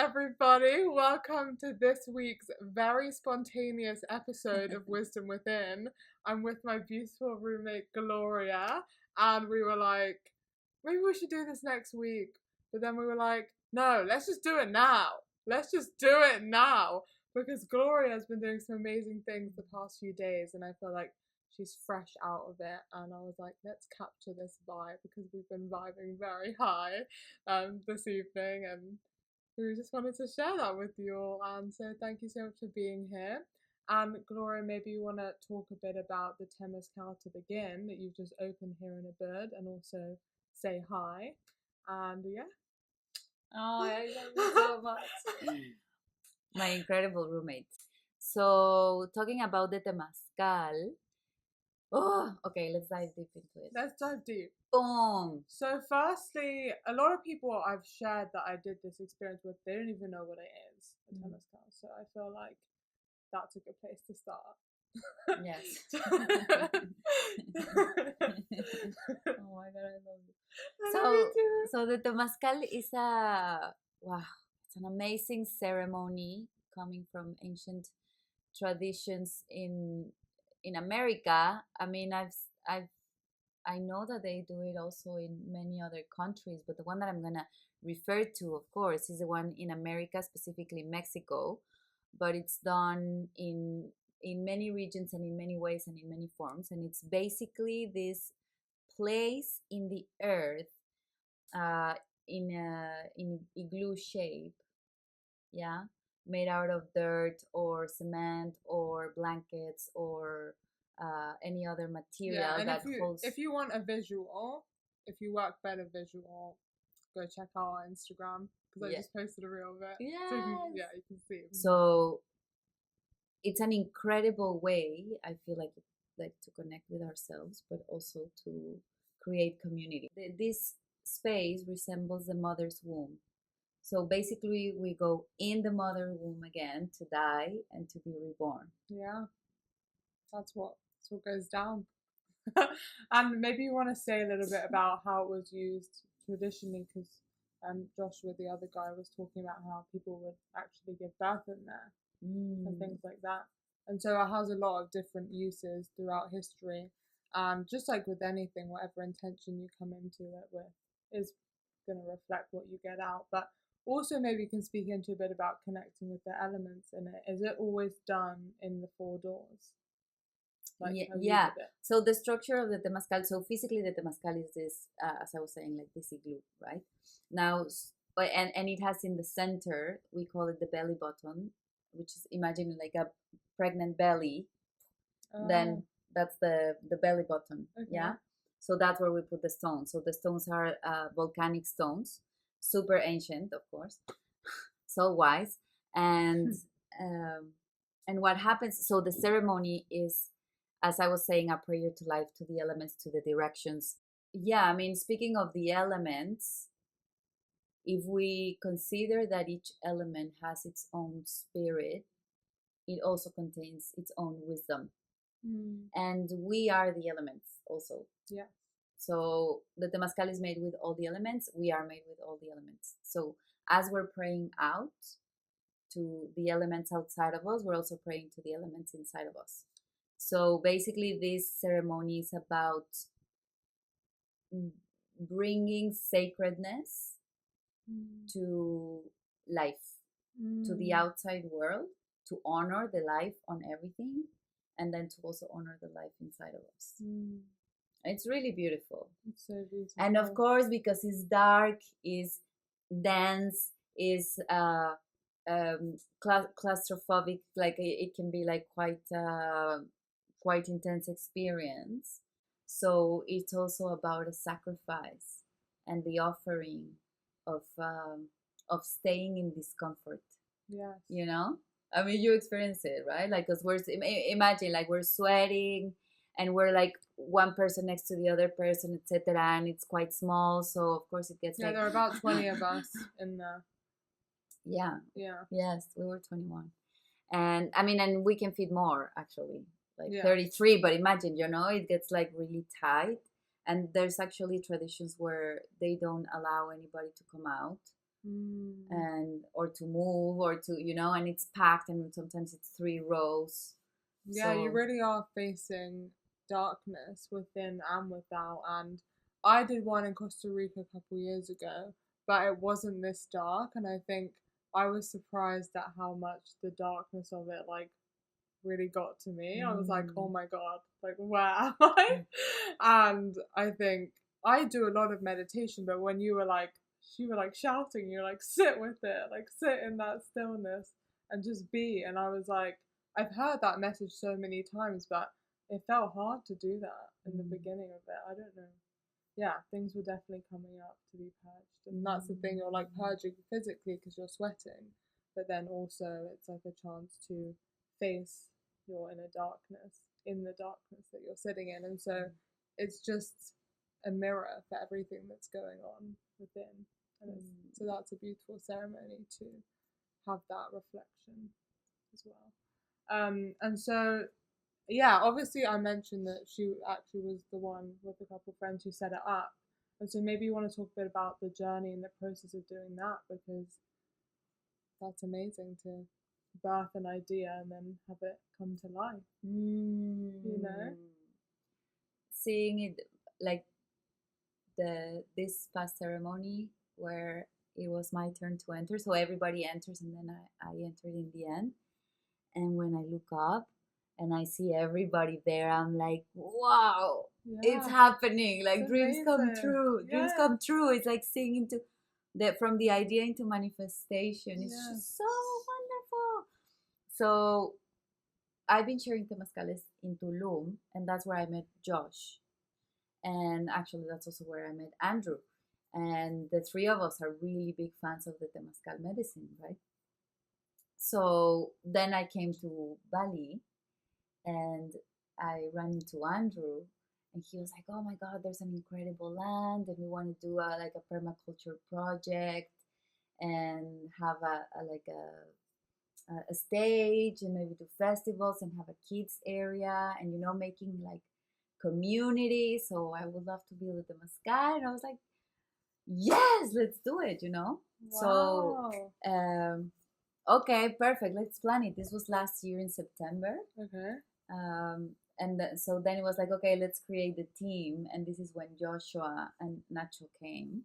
everybody. Welcome to this week's very spontaneous episode of Wisdom Within. I'm with my beautiful roommate, Gloria, and we were like, maybe we should do this next week. But then we were like, no, let's just do it now. Let's just do it now. Because Gloria has been doing some amazing things the past few days, and I feel like she's fresh out of it. And I was like, let's capture this vibe because we've been vibing very high this evening, and we just wanted to share that with you all. And so thank you so much for being here. And Gloria, maybe you want to talk a bit about the Temazcal to begin that you've just opened here in Ubud, and also say hi. And yeah. Oh, I love you so much. My incredible roommate. So, talking about the Temazcal. Oh, okay, let's dive deep into it. Let's dive deep. Boom. So firstly, a lot of people I've shared that I did this experience with, they don't even know what it is, a Temazcal. So I feel like that's a good place to start. Yes. Oh my god, I love you. So the Temazcal is it's an amazing ceremony coming from ancient traditions in America. I mean, I know that they do it also in many other countries, but the one that I'm gonna refer to, of course, is the one in America, specifically Mexico. But it's done in many regions and in many ways and in many forms, and it's basically this place in the earth, in igloo shape, yeah, made out of dirt or cement or blankets or any other material that holds. If you want a visual, if you work better visual, go check out our Instagram because I just posted a reel of it. Yes. So you can see. So it's an incredible way, I feel like to connect with ourselves, but also to create community. This space resembles the mother's womb. So basically, we go in the mother womb again to die and to be reborn. Yeah, that's what goes down. And maybe you want to say a little bit about how it was used traditionally, because Joshua, the other guy, was talking about how people would actually give birth in there and things like that. And so it has a lot of different uses throughout history. Just like with anything, whatever intention you come into it with is going to reflect what you get out. But also maybe you can speak into a bit about connecting with the elements in it. Is it always done in the four doors? Like yeah. So the structure of the Temazcal, so physically the Temazcal is this, as I was saying, like this igloo, right? Now, and it has in the center, we call it the belly button, which is, imagine like a pregnant belly. Then that's the belly button, yeah? So that's where we put the stones. So the stones are volcanic stones, super ancient, of course, so wise. And what happens, so the ceremony is, as I was saying, a prayer to life, to the elements, to the directions. Yeah, I mean, speaking of the elements, if we consider that each element has its own spirit, it also contains its own wisdom. And we are the elements also. Yeah. So the Temazcal is made with all the elements. We are made with all the elements. So as we're praying out to the elements outside of us, we're also praying to the elements inside of us. So basically, this ceremony is about bringing sacredness to life, to the outside world, to honor the life on everything, and then to also honor the life inside of us. It's really beautiful. It's so beautiful. And of course, because it's dark, is dense, is claustrophobic, like it can be like quite intense experience. So it's also about a sacrifice and the offering of staying in discomfort. Yes. You know, I mean, you experience it, right? Like, cause imagine like we're sweating and we're like one person next to the other person, etc. And it's quite small, so of course it gets there are about 20 of us in there. Yeah. Yes, we were 21, and I mean, and we can fit more actually. Like 33, but imagine, it gets like really tight, and there's actually traditions where they don't allow anybody to come out, or to move or to, and it's packed, and sometimes it's 3 rows. Yeah, you really are facing darkness within and without. And I did one in Costa Rica a couple years ago, but it wasn't this dark. And I think I was surprised at how much the darkness of it, like, really got to me. I was like, oh my God, like, where am I? And I think I do a lot of meditation, but when you were like shouting, you're like, sit with it, like, sit in that stillness and just be. And I was like, I've heard that message so many times, but it felt hard to do that in the beginning of it. I don't know. Yeah, things were definitely coming up to be purged. And that's the thing, you're like purging physically because you're sweating, but then also it's like a chance to face your inner darkness in the darkness that you're sitting in. And so it's just a mirror for everything that's going on within. And so that's a beautiful ceremony to have that reflection as well. And so, yeah, obviously I mentioned that she actually was the one with a couple of friends who set it up. And so maybe you want to talk a bit about the journey and the process of doing that, because that's amazing to birth an idea and then have it come to life. You know? Seeing it like this past ceremony where it was my turn to enter. So everybody enters and then I entered in the end. And when I look up and I see everybody there, I'm like, wow, it's happening. Like, dreams come true. Dreams come true. It's like seeing into from the idea into manifestation. It's just so wonderful. So I've been sharing Temazcales in Tulum, and that's where I met Josh. And actually, that's also where I met Andrew. And the 3 of us are really big fans of the Temazcal medicine, right? So then I came to Bali, and I ran into Andrew, and he was like, oh my God, there's an incredible land, and we want to do a permaculture project and have a stage and maybe do festivals and have a kids area and, making like community. So I would love to build a Temazcal. And I was like, yes, let's do it, Wow. So, okay, perfect. Let's plan it. This was last year in September. Okay. So then it was like, okay, let's create the team. And this is when Joshua and Nacho came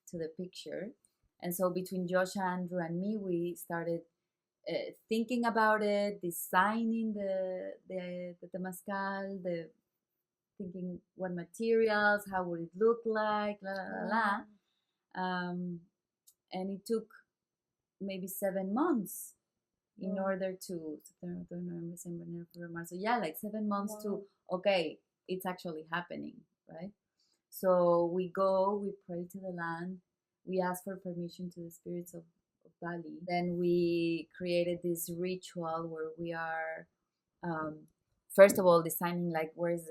to the picture. And so between Joshua, Andrew, and me, we started thinking about it, designing the Temazcal, thinking what materials, how would it look like, and it took maybe 7 months in order to September, December, November, March. So yeah, like 7 months to, okay, it's actually happening, right? So we pray to the land, we ask for permission to the spirits of Bali. Then we created this ritual where we are first of all designing like where is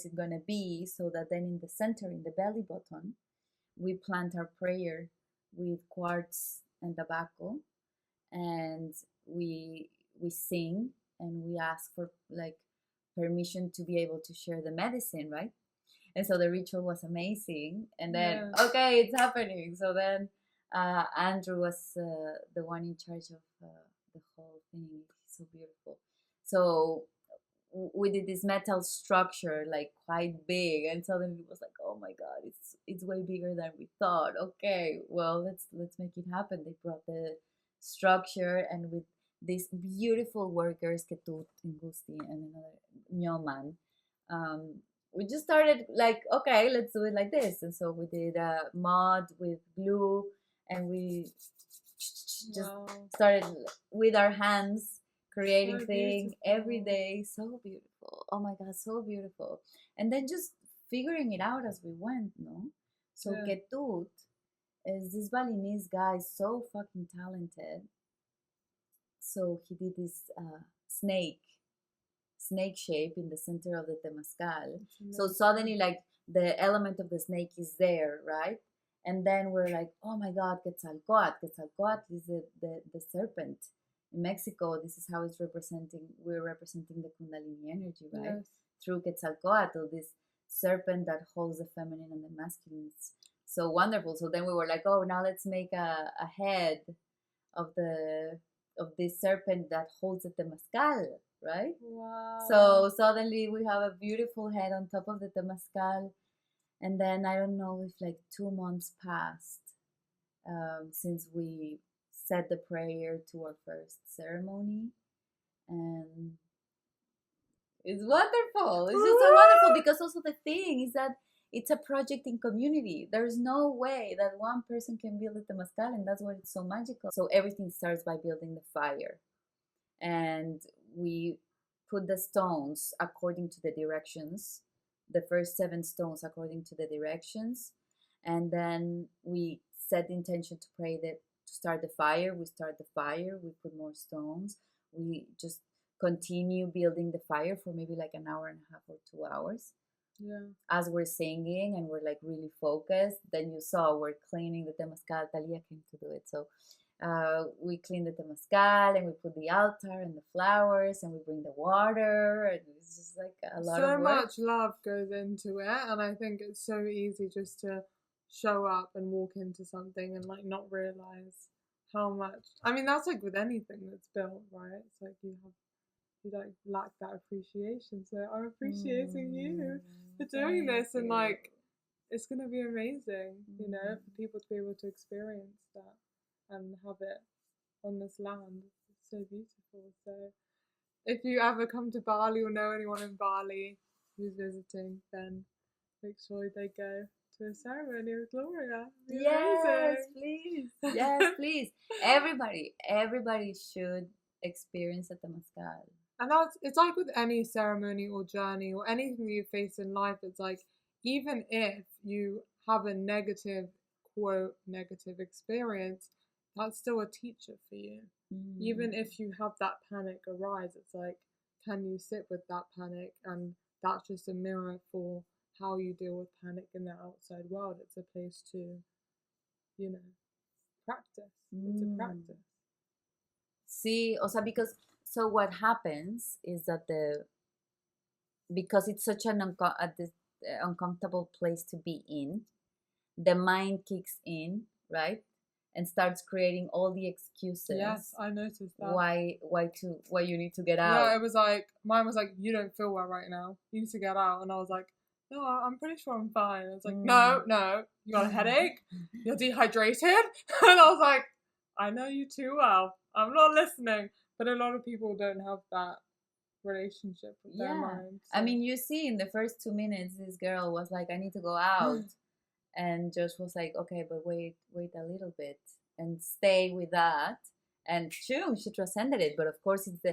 it gonna be, so that then in the center, in the belly button, we plant our prayer with quartz and tobacco, and we sing and we ask for like permission to be able to share the medicine, right? And so the ritual was amazing, and then okay, it's happening. So then Andrew was the one in charge of the whole thing. It's so beautiful. So we did this metal structure, like quite big, and suddenly it was like, oh my God, it's way bigger than we thought. Okay, well, let's make it happen. They brought the structure, and with these beautiful workers, Ketut and Gusti and another Nyoman, we just started like, okay, let's do it like this. And so we did mud with glue, and we just started with our hands creating things every day. So beautiful. Oh my God, so beautiful. And then just figuring it out as we went, no? So Ketut is this Balinese guy, so fucking talented. So he did this snake shape in the center of the Temazcal. So suddenly, like, the element of the snake is there, right? And then we're like, oh my God, Quetzalcoatl. Quetzalcoatl is the serpent. In Mexico, this is how it's we're representing the Kundalini energy, right? Yes. Through Quetzalcoatl, this serpent that holds the feminine and the masculine. It's so wonderful. So then we were like, oh, now let's make a head of this serpent that holds the Temazcal, right? Wow. So suddenly we have a beautiful head on top of the Temazcal, and then I don't know if like 2 months passed since we said the prayer to our first ceremony, and it's wonderful. It's just so wonderful, because also the thing is that it's a project in community. There's no way that one person can build a Temazcal, and that's why it's so magical. So everything starts by building the fire, and we put the stones according to the directions, the first 7 stones according to the directions, and then we set the intention to pray that to start the fire. We start the fire, we put more stones, we just continue building the fire for maybe like an hour and a half or 2 hours. Yeah. As we're singing and we're like really focused, then you saw we're cleaning the Temazcal. Talia came to do it. So we clean the Temazcal, and we put the altar and the flowers, and we bring the water, and it's just like a lot of work. So much love goes into it, and I think it's so easy just to show up and walk into something and like not realize how much. I mean, that's like with anything that's built, right? It's like you like lack that appreciation. So I'm appreciating you for doing this, and like it's gonna be amazing, you know, for people to be able to experience that and have it on this land. It's so beautiful. So if you ever come to Bali or know anyone in Bali who's visiting, then make sure they go to a ceremony with Gloria. Yes, amazing. please. Yes, please. Everybody should experience a Temazcal. And it's like with any ceremony or journey or anything you face in life, it's like, even if you have a negative, quote, negative experience, that's still a teacher for you. Even if you have that panic arise, it's like, can you sit with that panic? And that's just a mirror for how you deal with panic in the outside world. It's a place to, you know, practice. It's a practice. See, also because so what happens is that because it's such an uncomfortable place to be in, the mind kicks in, right, and starts creating all the excuses. Yes, I noticed that. Why you need to get out. Yeah, it was like, mine was like, you don't feel well right now, you need to get out. And I was like, no, I'm pretty sure I'm fine. It's like, no, you got a headache, you're dehydrated. And I was like, I know you too well, I'm not listening. But a lot of people don't have that relationship with their mind. So. I mean, you see in the first 2 minutes, this girl was like, I need to go out. And Josh was like, okay, but wait a little bit and stay with that. And she transcended it. But of course, it's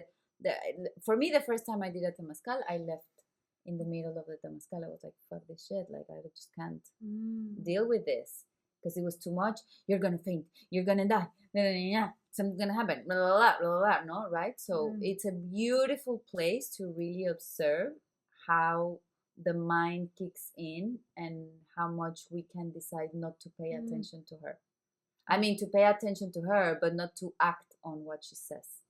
for me, the first time I did a Temazcal, I left in the middle of the Temazcal. I was like, fuck this shit. Like, I just can't deal with this because it was too much. You're going to faint. You're going to die. Something's going to happen. Blah, blah, blah, blah, no, right? So it's a beautiful place to really observe how the mind kicks in and how much we can decide not to pay attention to her. I mean, to pay attention to her, but not to act on what she says.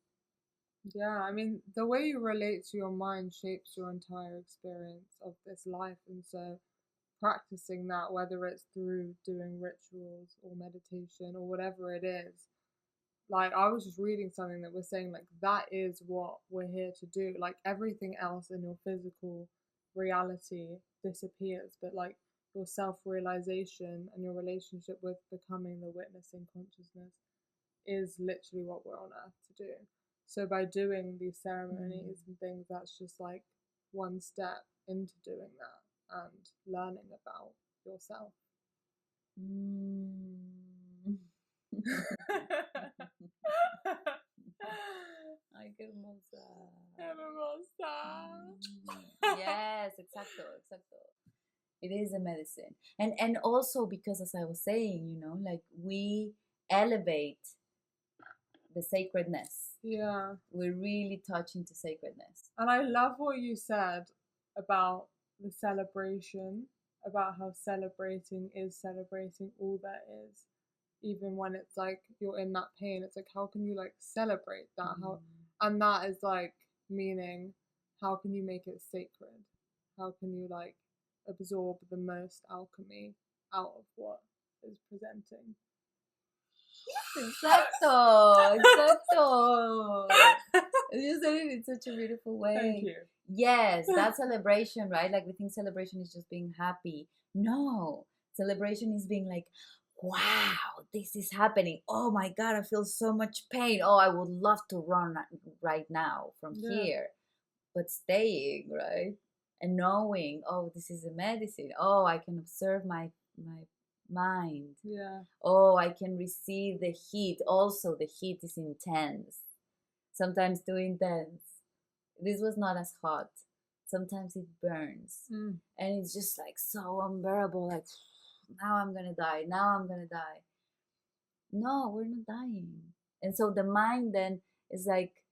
Yeah, I mean, the way you relate to your mind shapes your entire experience of this life. And so practicing that, whether it's through doing rituals or meditation or whatever it is, like I was just reading something that was saying like that is what we're here to do. Like everything else in your physical reality disappears, but like your self-realization and your relationship with becoming the witnessing consciousness is literally what we're on earth to do. So by doing these ceremonies and things, that's just like one step into doing that and learning about yourself. Ay, qué hermosa. Hermosa. Yes, exacto. It is a medicine. And also because, as I was saying, you know, like we elevate the sacredness. Yeah. We're really touching to sacredness. And I love what you said about the celebration, about how celebrating is celebrating all that is. Even when it's like you're in that pain, it's like, how can you like celebrate that? How, and that is like meaning, how can you make it sacred? How can you like absorb the most alchemy out of what is presenting? Exacto. You said it in such a beautiful way. Thank you. Yes, that celebration, right? Like we think celebration is just being happy. No, celebration is being like, wow, this is happening. Oh my God, I feel so much pain. Oh, I would love to run right now from here. But staying, right? And knowing, oh, this is a medicine. Oh, I can observe my mind. Yeah. Oh, I can receive the heat. Also, the heat is intense. Sometimes too intense. This was not as hot. Sometimes it burns. And it's just like so unbearable. Like, now I'm going to die. Now I'm going to die. No, we're not dying. And so the mind then is like,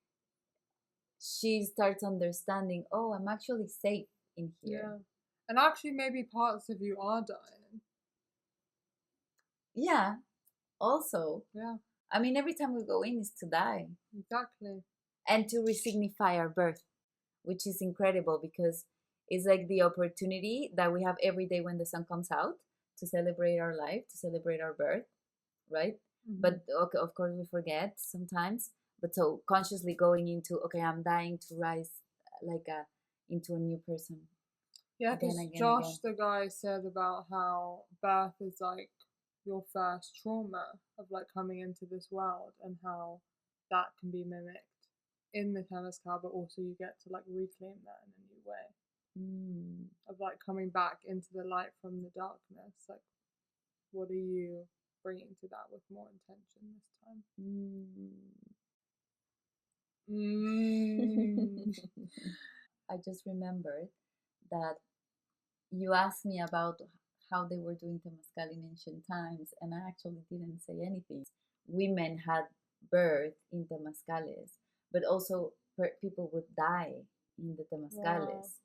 she starts understanding, oh, I'm actually safe in here. Yeah. And actually, maybe parts of you are dying. Yeah. Also. Yeah. I mean, every time we go in is to die. Exactly. And to resignify our birth, which is incredible because it's like the opportunity that we have every day when the sun comes out to celebrate our life, to celebrate our birth, right? But okay, of course we forget sometimes. But so consciously going into, okay, I'm dying to rise like into a new person. Yeah, because Josh, the guy, said about how birth is like your first trauma of like coming into this world and how that can be mimicked in the Temazcal, but also you get to like reclaim that in a new way of like coming back into the light from the darkness. Like, what are you bringing to that with more intention this time? I just remembered that you asked me about how they were doing Temazcal in ancient times, and I actually didn't say anything. Women had birth in Temazcales, but also people would die in the Temazcales.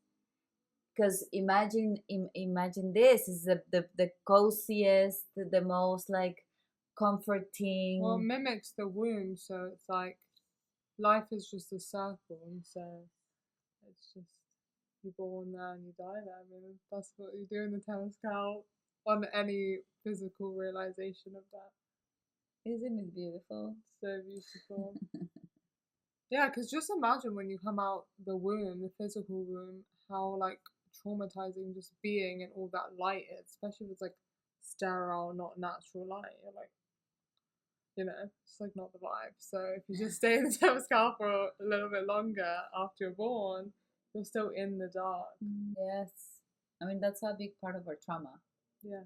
Because imagine this is the coziest, the most like comforting. Well, it mimics the womb, so it's like life is just a circle, and so it's just you born there and you die there. I mean, that's what you do in the Temazcal on any physical realization of that. Isn't it beautiful? So beautiful. Yeah, because just imagine when you come out the womb, the physical womb, how like traumatizing just being in all that light is, especially if it's like sterile, not natural light. You're like, you know, it's like not the vibe. So if you just stay in the Temazcal for a little bit longer after you're born, you're still in the dark. Yes. I mean, that's a big part of our trauma. Yeah.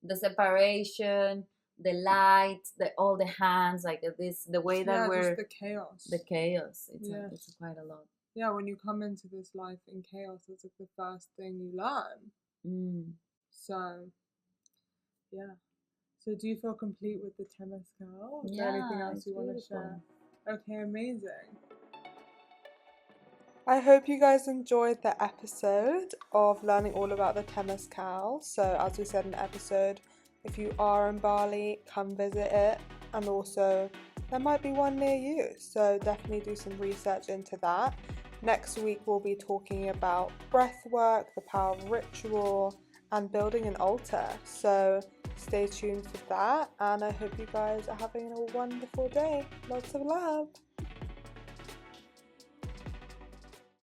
The separation, the light, all the hands, like this, the way that we're... just the chaos. The chaos. It's quite a lot. Yeah, when you come into this life in chaos, it's like the first thing you learn. So, yeah. So do you feel complete with the Temazcal? Is there anything else you want to share? Okay, amazing. I hope you guys enjoyed the episode of learning all about the Temazcal. So as we said in the episode, if you are in Bali, come visit it. And also, there might be one near you. So definitely do some research into that. Next week, we'll be talking about breathwork, the power of ritual, and building an altar. So stay tuned for that. And I hope you guys are having a wonderful day. Lots of love.